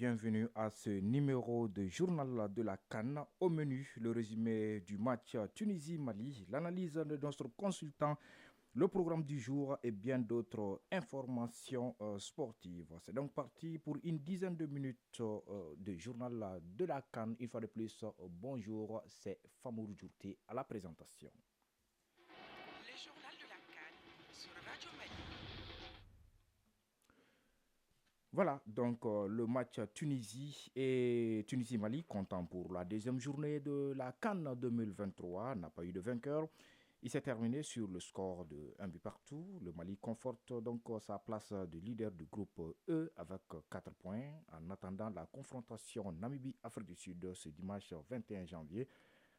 bienvenue à ce numéro de journal de la CAN. Au menu, le résumé du match Tunisie-Mali, l'analyse de notre consultant, le programme du jour et bien d'autres informations sportives. C'est donc parti pour une dizaine de minutes de journal de la CAN. Une fois de plus, bonjour, c'est Famour Djourté à la présentation. Le journal de la CAN sur Radio Mali. Voilà, donc le match Tunisie et Tunisie-Mali, comptant pour la deuxième journée de la CAN 2023, n'a pas eu de vainqueur. Il s'est terminé sur le score de 1 but partout. Le Mali conforte donc sa place de leader du groupe E avec 4 points en attendant la confrontation Namibie-Afrique du Sud ce dimanche 21 janvier.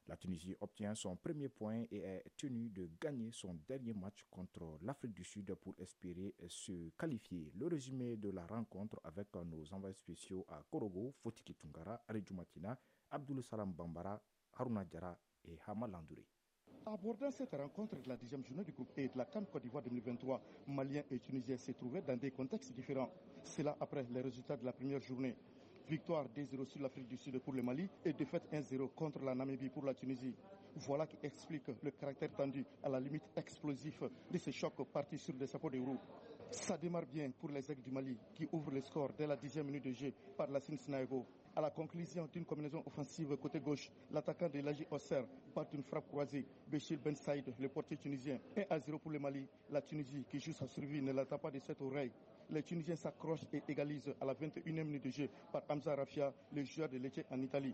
La Tunisie obtient son premier point et est tenue de gagner son dernier match contre l'Afrique du Sud pour espérer se qualifier. Le résumé de la rencontre avec nos envoyés spéciaux à Korogo, Fotiki Tungara, Aridou Matina, Abdoul Salam Bambara, Haruna Diara et Hama Landouré. Abordant cette rencontre de la 10e journée du groupe E de la CAN Côte d'Ivoire 2023, Maliens et Tunisiens se trouvaient dans des contextes différents. C'est là après les résultats de la première journée. Victoire 2-0 sur l'Afrique du Sud pour le Mali et défaite 1-0 contre la Namibie pour la Tunisie. Voilà qui explique le caractère tendu, à la limite explosif, de ces chocs partis sur des chapeaux de roue. Ça démarre bien pour les aigles du Mali qui ouvrent le score dès la 10e minute de jeu par Lassine Sinaego. À la conclusion d'une combinaison offensive côté gauche, l'attaquant de l'Agi Osser part une frappe croisée. Béchir Ben Saïd, le portier tunisien. 1-0 pour le Mali. La Tunisie, qui joue sa survie, ne l'attend pas de cette oreille. Les Tunisiens s'accrochent et égalisent à la 21e minute de jeu par Hamza Rafia, le joueur de Lecce en Italie.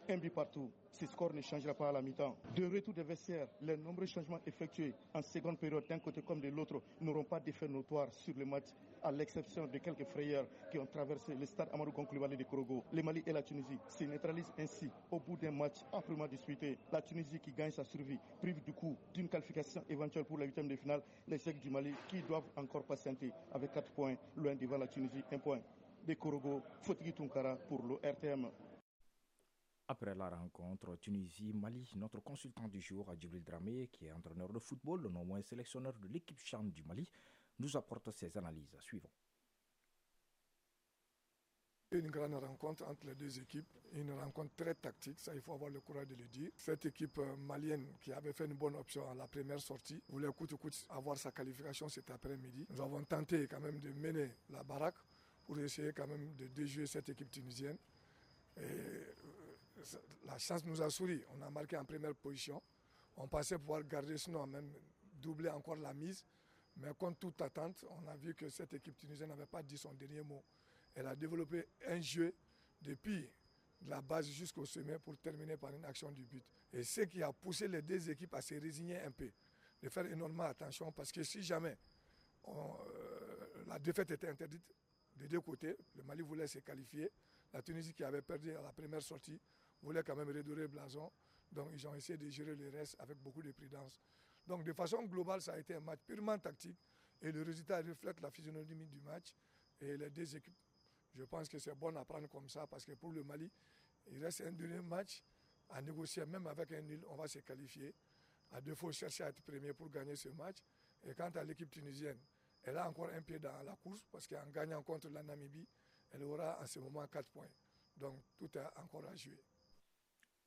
Un but partout, ce score ne changera pas à la mi-temps. De retour des vestiaires, les nombreux changements effectués en seconde période d'un côté comme de l'autre n'auront pas d'effet notoire sur le match, à l'exception de quelques frayeurs qui ont traversé le stade Amadou Coulibaly de Korogo. Le Mali et la Tunisie se neutralisent ainsi au bout d'un match âprement disputé. La Tunisie qui gagne sa survie prive du coup d'une qualification éventuelle pour la 8e de finale. Les Secs du Mali qui doivent encore patienter avec 4 points, loin devant la Tunisie 1 point. De Korogo, Fotigi Tunkara pour le RTM. Après la rencontre Tunisie-Mali, notre consultant du jour, Djibril Dramé, qui est entraîneur de football, non moins sélectionneur de l'équipe CHAN du Mali, nous apporte ses analyses. Suivons. Une grande rencontre entre les deux équipes, une rencontre très tactique, ça il faut avoir le courage de le dire. Cette équipe malienne qui avait fait une bonne option à la première sortie voulait coûte que coûte avoir sa qualification cet après-midi. Nous avons tenté quand même de mener la baraque pour essayer quand même de déjouer cette équipe tunisienne. Et la chance nous a souri, on a marqué en première position. On pensait pouvoir garder, sinon même doubler encore la mise. Mais contre toute attente, on a vu que cette équipe tunisienne n'avait pas dit son dernier mot. Elle a développé un jeu depuis la base jusqu'au sommet pour terminer par une action du but. Et ce qui a poussé les deux équipes à se résigner un peu, de faire énormément attention parce que si jamais la défaite était interdite des deux côtés, le Mali voulait se qualifier, la Tunisie qui avait perdu à la première sortie voulait quand même redorer le blason, donc ils ont essayé de gérer le reste avec beaucoup de prudence. Donc de façon globale, ça a été un match purement tactique et le résultat reflète la physionomie du match et les deux équipes. Je pense que c'est bon à prendre comme ça parce que pour le Mali, il reste un dernier match à négocier. Même avec un nul, on va se qualifier. À deux fois, chercher à être premier pour gagner ce match. Et quant à l'équipe tunisienne, elle a encore un pied dans la course parce qu'en gagnant contre la Namibie, elle aura en ce moment 4 points. Donc tout est encore à jouer.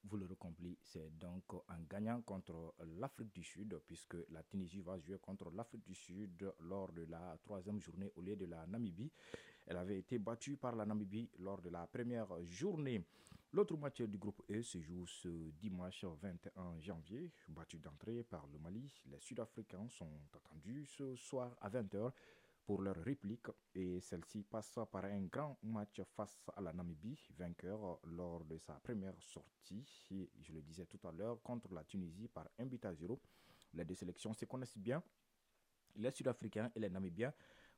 Vous l'aurez compris, c'est donc en gagnant contre l'Afrique du Sud, puisque la Tunisie va jouer contre l'Afrique du Sud lors de la troisième journée au lieu de la Namibie. Elle avait été battue par la Namibie lors de la première journée. L'autre match du groupe E se joue ce dimanche 21 janvier, battu d'entrée par le Mali. Les Sud-Africains sont attendus ce soir à 20h pour leur réplique et celle-ci passe par un grand match face à la Namibie, vainqueur lors de sa première sortie, et je le disais tout à l'heure, contre la Tunisie par 1-0. Les deux sélections se connaissent bien. Les Sud-Africains et les Namibiens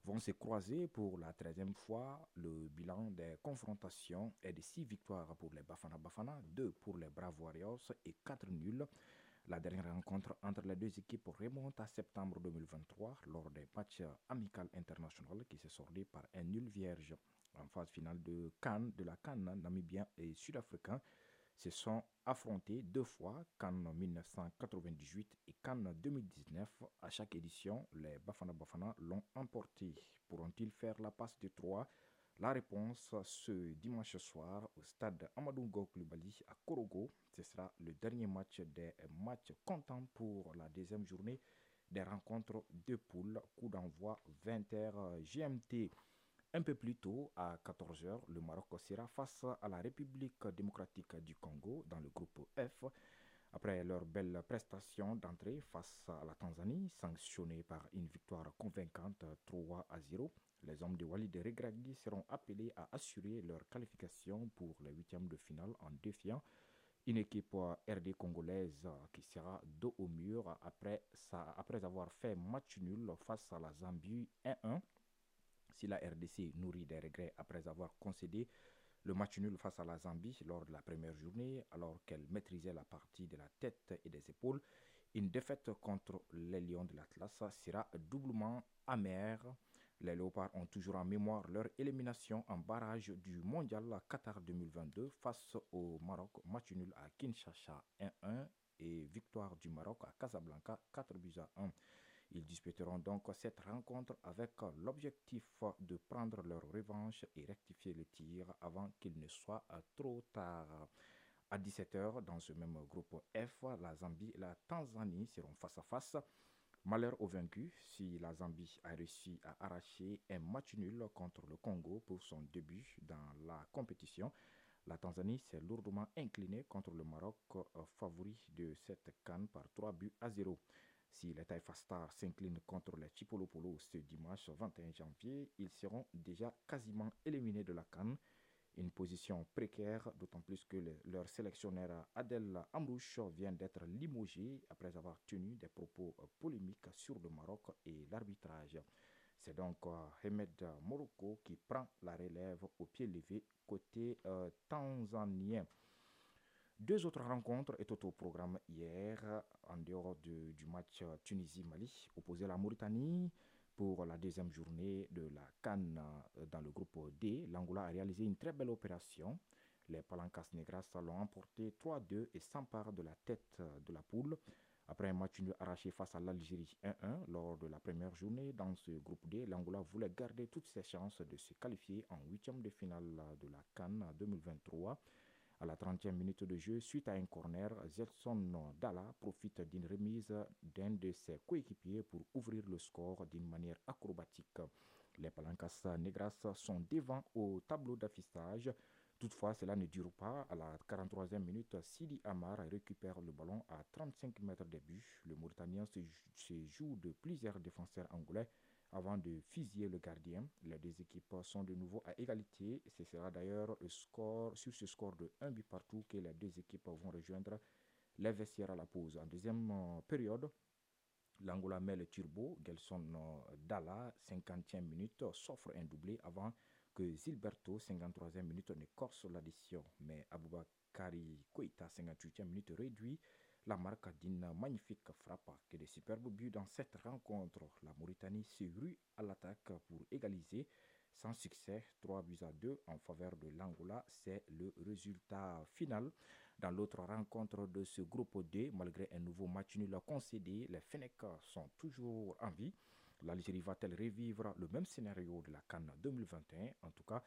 vont se croiser pour la 13e fois. Le bilan des confrontations est de 6 victoires pour les Bafana Bafana, 2 pour les Brave Warriors et 4 nuls. La dernière rencontre entre les deux équipes remonte à septembre 2023 lors des matchs amicaux internationaux qui se soldaient par un nul vierge. En phase finale de la CAN, Namibiens et Sud-Africains se sont affrontés 2 fois, CAN 1998 et CAN 2019. À chaque édition, les Bafana Bafana l'ont emporté. Pourront-ils faire la passe de 3? La réponse ce dimanche soir au stade Amadou Ngo Coulibaly à Korogo. Ce sera le dernier match des matchs comptants pour la deuxième journée des rencontres de poule. Coup d'envoi 20h GMT. Un peu plus tôt, à 14h, le Maroc sera face à la République démocratique du Congo dans le groupe F. Après leur belle prestation d'entrée face à la Tanzanie, sanctionnée par une victoire convaincante 3-0, les hommes de Walid Regragui seront appelés à assurer leur qualification pour les huitièmes de finale en défiant une équipe RD congolaise qui sera dos au mur après avoir fait match nul face à la Zambie 1-1. Si la RDC nourrit des regrets après avoir concédé le match nul face à la Zambie lors de la première journée, alors qu'elle maîtrisait la partie de la tête et des épaules, une défaite contre les Lions de l'Atlas sera doublement amère. Les Léopards ont toujours en mémoire leur élimination en barrage du Mondial Qatar 2022 face au Maroc, match nul à Kinshasa 1-1 et victoire du Maroc à Casablanca 4-1. Ils disputeront donc cette rencontre avec l'objectif de prendre leur revanche et rectifier le tir avant qu'il ne soit trop tard. À 17h, dans ce même groupe F, la Zambie et la Tanzanie seront face à face. Malheur au vaincu si la Zambie a réussi à arracher un match nul contre le Congo pour son début dans la compétition. La Tanzanie s'est lourdement inclinée contre le Maroc, favori de cette CAN par 3-0. Si les Taifa Stars s'inclinent contre les Chipolopolo ce dimanche 21 janvier, ils seront déjà quasiment éliminés de la CAN. Une position précaire, d'autant plus que leur sélectionneur Adel Amrouche vient d'être limogé après avoir tenu des propos polémiques sur le Maroc et l'arbitrage. C'est donc Ahmed Morocco qui prend la relève au pied levé côté tanzanien. Deux autres rencontres étaient au programme hier, en dehors du match Tunisie-Mali, opposé à la Mauritanie. Pour la deuxième journée de la CAN dans le groupe D, l'Angola a réalisé une très belle opération. Les Palancas Negras l'ont emporté 3-2 et s'emparent de la tête de la poule. Après un match nul arraché face à l'Algérie 1-1 lors de la première journée dans ce groupe D, l'Angola voulait garder toutes ses chances de se qualifier en huitième de finale de la CAN 2023. À la 30e minute de jeu, suite à un corner, Zelson Dalla profite d'une remise d'un de ses coéquipiers pour ouvrir le score d'une manière acrobatique. Les Palancas Negras sont devant au tableau d'affichage. Toutefois, cela ne dure pas. À la 43e minute, Sidi Amar récupère le ballon à 35 mètres des buts. Le Mauritanien se joue de plusieurs défenseurs angolais avant de fusiller le gardien. Les deux équipes sont de nouveau à égalité. Ce sera d'ailleurs sur ce score de 1 but partout que les deux équipes vont rejoindre les vestiaires à la pause. En deuxième période, l'Angola met le turbo. Gelson Dalla, 50e minute, s'offre un doublé avant que Zilberto, 53e minute, ne corse l'addition. Mais Aboubakari Koïta, 58e minute, réduit la marque d'une magnifique frappe. Que de superbes buts dans cette rencontre. La Mauritanie se rue à l'attaque pour égaliser. Sans succès, 3-2 en faveur de l'Angola, c'est le résultat final. Dans l'autre rencontre de ce groupe D, malgré un nouveau match nul concédé, les Fennecs sont toujours en vie. L'Algérie va-t-elle revivre le même scénario de la CAN 2021? En tout cas,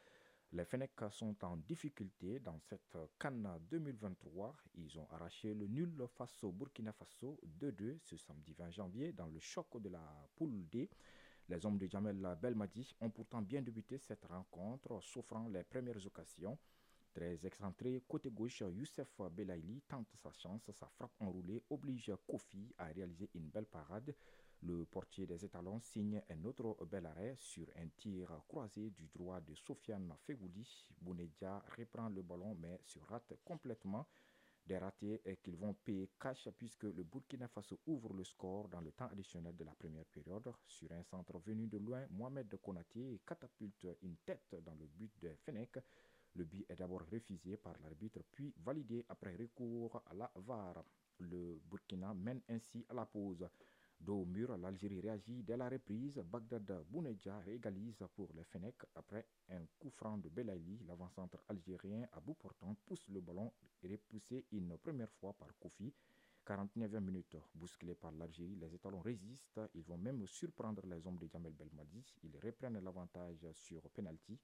les Fennecs sont en difficulté dans cette CAN 2023. Ils ont arraché le nul face au Burkina Faso 2-2 ce samedi 20 janvier dans le choc de la poule D. Les hommes de Jamel Belmadi ont pourtant bien débuté cette rencontre, s'offrant les premières occasions. Très excentré, côté gauche, Youssef Belaïli tente sa chance. Sa frappe enroulée oblige Kofi à réaliser une belle parade. Le portier des étalons signe un autre bel arrêt sur un tir croisé du droit de Sofiane Fegouli. Bounedja reprend le ballon mais se rate complètement. Des ratés qu'ils vont payer cash puisque le Burkina Faso ouvre le score dans le temps additionnel de la première période. Sur un centre venu de loin, Mohamed Konaté catapulte une tête dans le but de Fennec. Le but est d'abord refusé par l'arbitre puis validé après recours à la VAR. Le Burkina mène ainsi à la pause. Dos au mur, l'Algérie réagit dès la reprise. Bagdad Bounedja réégalise pour les Fennecs après un coup franc de Belaïli. L'avant-centre algérien à bout portant pousse le ballon repoussé une première fois par Kofi. 49e minute, bousculé par l'Algérie, les étalons résistent. Ils vont même surprendre les hommes de Jamel Belmadi. Ils reprennent l'avantage sur penalty.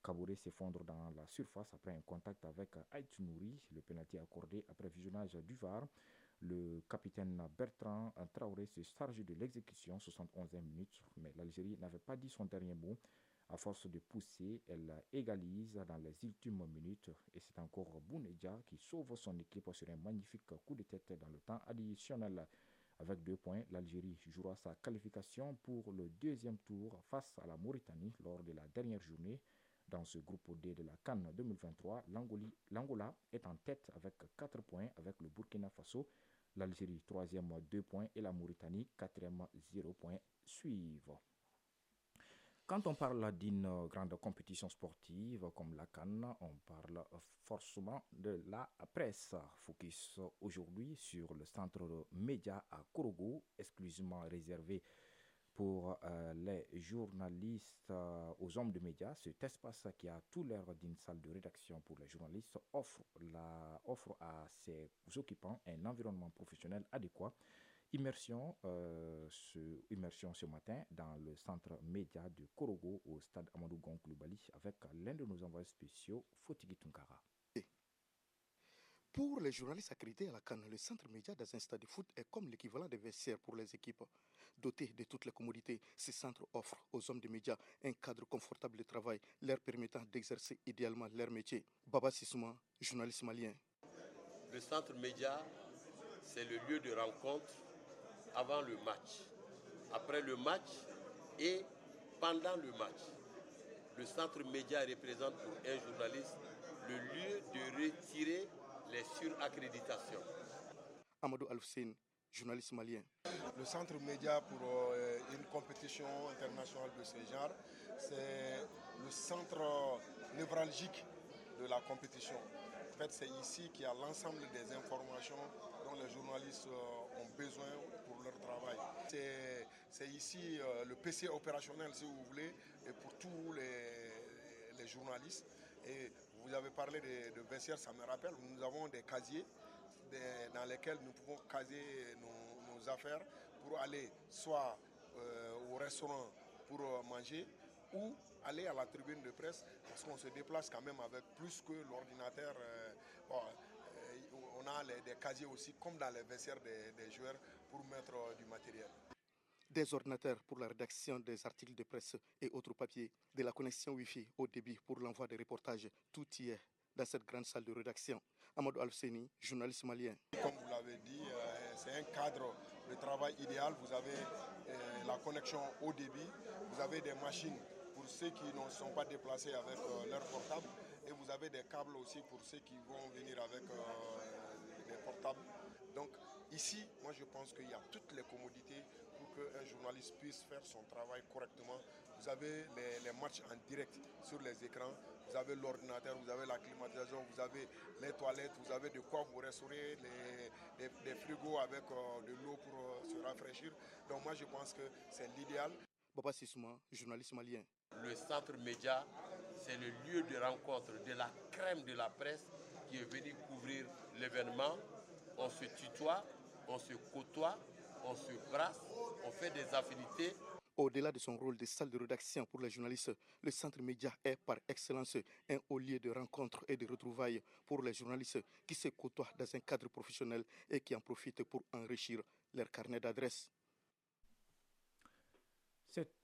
Kabouré s'effondre dans la surface après un contact avec Aït Nouri. Le pénalty accordé après visionnage du VAR. Le capitaine Bertrand Traoré se charge de l'exécution, 71e minute, mais l'Algérie n'avait pas dit son dernier mot. À force de pousser, elle égalise dans les ultimes minutes et c'est encore Bounedjah qui sauve son équipe sur un magnifique coup de tête dans le temps additionnel. Avec 2 points, l'Algérie jouera sa qualification pour le deuxième tour face à la Mauritanie lors de la dernière journée. Dans ce groupe D de la CAN 2023, l'Angola est en tête avec 4 points avec le Burkina Faso. L'Algérie, 3e, 2 points et la Mauritanie, 4e, 0 points suivent. Quand on parle d'une grande compétition sportive comme la CAN, on parle forcément de la presse. Focus aujourd'hui sur le centre média à Korogo, exclusivement réservé pour les journalistes aux hommes de médias. Cet espace qui a tout l'air d'une salle de rédaction pour les journalistes offre à ses occupants un environnement professionnel adéquat. Immersion ce matin dans le centre média de Korogo au stade Amadou Gon Coulibaly avec l'un de nos envoyés spéciaux, Fotigi Tunkara. Pour les journalistes accrédités à la CAN, le centre média dans un stade de foot est comme l'équivalent des vestiaires pour les équipes. Doté de toutes les commodités, ce centre offre aux hommes de médias un cadre confortable de travail, leur permettant d'exercer idéalement leur métier. Baba Sissouma, journaliste malien. Le centre média, c'est le lieu de rencontre avant le match, après le match et pendant le match. Le centre média représente pour un journaliste le lieu de retirer les suraccréditations. Amadou Alfoussine, journaliste malien. Le centre média pour une compétition internationale de ce genre, c'est le centre névralgique de la compétition. En fait, c'est ici qu'il y a l'ensemble des informations dont les journalistes ont besoin pour leur travail. C'est ici le PC opérationnel, si vous voulez, et pour tous les journalistes. Et vous avez parlé de vestiaires, ça me rappelle, nous avons des casiers dans lesquels nous pouvons caser nos affaires pour aller soit au restaurant pour manger ou aller à la tribune de presse parce qu'on se déplace quand même avec plus que l'ordinateur. On a des casiers aussi comme dans les vestiaires des joueurs pour mettre du matériel. Des ordinateurs pour la rédaction des articles de presse et autres papiers, de la connexion Wi-Fi au débit pour l'envoi des reportages, tout y est dans cette grande salle de rédaction. Amadou Alfseni, journaliste malien. Comme vous l'avez dit, c'est un cadre de travail idéal. Vous avez la connexion au débit, vous avez des machines pour ceux qui ne sont pas déplacés avec leur portable et vous avez des câbles aussi pour ceux qui vont venir avec des portables. Donc ici, moi je pense qu'il y a toutes les commodités pour qu'un journaliste puisse faire son travail correctement. Vous avez les matchs en direct sur les écrans, vous avez l'ordinateur, vous avez la climatisation, vous avez les toilettes, vous avez de quoi vous restaurer, des frigos avec de l'eau pour se rafraîchir. Donc moi je pense que c'est l'idéal. Baba Sissouma, journaliste malien. Le centre média, c'est le lieu de rencontre de la crème de la presse qui est venue couvrir l'événement. On se tutoie, on se côtoie, on se brasse, on fait des affinités. Au-delà de son rôle de salle de rédaction pour les journalistes, le centre média est par excellence un haut lieu de rencontre et de retrouvailles pour les journalistes qui se côtoient dans un cadre professionnel et qui en profitent pour enrichir leur carnet d'adresses.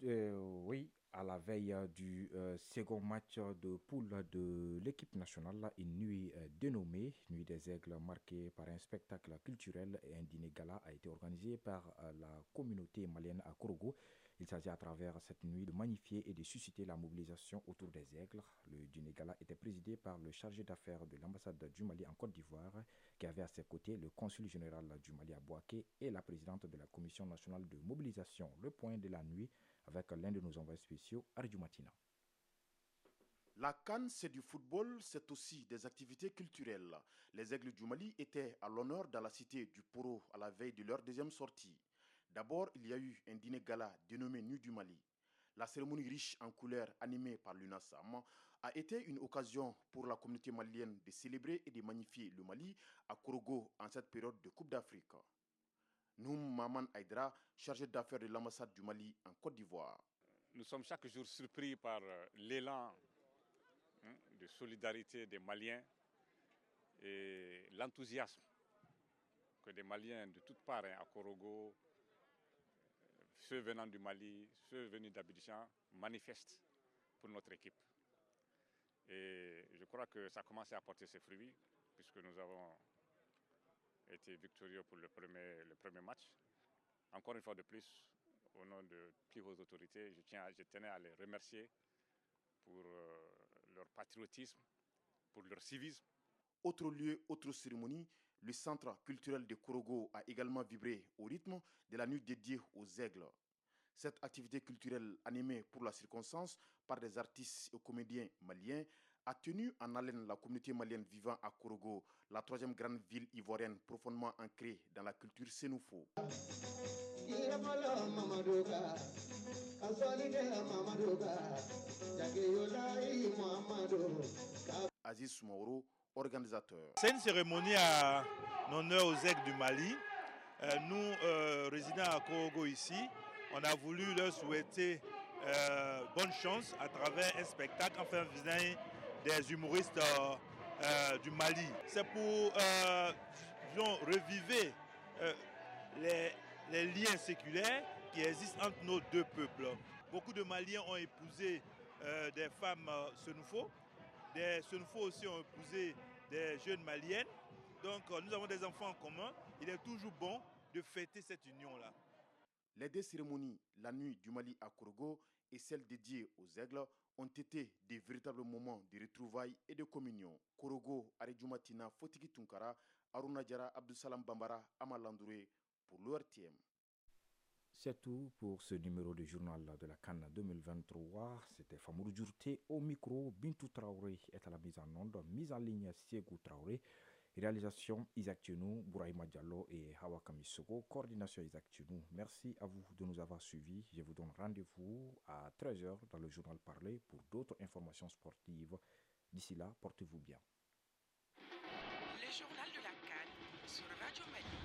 Oui, à la veille du second match de poule de l'équipe nationale, une nuit dénommée Nuit des Aigles, marquée par un spectacle culturel et un dîner gala, a été organisé par la communauté malienne à Korogo. Il s'agit à travers cette nuit de magnifier et de susciter la mobilisation autour des aigles. Le dîner gala était présidé par le chargé d'affaires de l'ambassade du Mali en Côte d'Ivoire, qui avait à ses côtés le consul général du Mali à Bouaké et la présidente de la commission nationale de mobilisation. Le point de la nuit avec l'un de nos envoyés spéciaux, Arju Matina. La CAN, c'est du football, c'est aussi des activités culturelles. Les Aigles du Mali étaient à l'honneur dans la cité du Poro à la veille de leur deuxième sortie. D'abord, il y a eu un dîner gala dénommé Nuit du Mali. La cérémonie riche en couleurs animée par l'UNASAM a été une occasion pour la communauté malienne de célébrer et de magnifier le Mali à Korogo en cette période de Coupe d'Afrique. Noum Maman Aydra, chargé d'affaires de l'ambassade du Mali en Côte d'Ivoire. Nous sommes chaque jour surpris par l'élan de solidarité des Maliens et l'enthousiasme que des Maliens de toutes parts, à Korogo, ceux venant du Mali, ceux venus d'Abidjan, manifestent pour notre équipe. Et je crois que ça a commencé à porter ses fruits, puisque nous avons été victorieux pour le premier match. Encore une fois de plus, au nom de plus hautes autorités, je tenais à les remercier pour leur patriotisme, pour leur civisme. Autre lieu, autre cérémonie, le centre culturel de Korogo a également vibré au rythme de la nuit dédiée aux aigles. Cette activité culturelle animée pour la circonstance par des artistes et comédiens maliens a tenu en haleine la communauté malienne vivant à Korogo, la troisième grande ville ivoirienne profondément ancrée dans la culture sénoufo. Aziz Soumaoro, organisateur. C'est une cérémonie en honneur aux aigles du Mali. Nous, résidents à Korogo ici, on a voulu leur souhaiter bonne chance à travers un spectacle, enfin venant des humoristes du Mali. C'est pour reviver les liens séculaires qui existent entre nos deux peuples. Beaucoup de Maliens ont épousé des femmes Senoufo. Des Senoufo aussi ont épousé des jeunes Maliennes. Donc nous avons des enfants en commun. Il est toujours bon de fêter cette union-là. Les deux cérémonies, la nuit du Mali à Korogo et celle dédiée aux aigles, ont été des véritables moments de retrouvailles et de communion. Korogo, Aridjoumatina, Fotigi Tunkara, Aruna Diara, Abdusalam Bambara, Amalandouré pour l'ORTM. C'est tout pour ce numéro de journal de la Cannes 2023. C'était Famour Djourté au micro. Bintou Traoré est à la mise en onde. Mise en ligne Siegou Traoré. Réalisation Isaac Tchenou, Bouraïma Diallo et Hawa Kamisogo. Coordination Isaac Tchenou. Merci à vous de nous avoir suivis. Je vous donne rendez-vous à 13h dans le journal Parlé pour d'autres informations sportives. D'ici là, portez-vous bien. Le journal de la Cannes sur Radio Mali.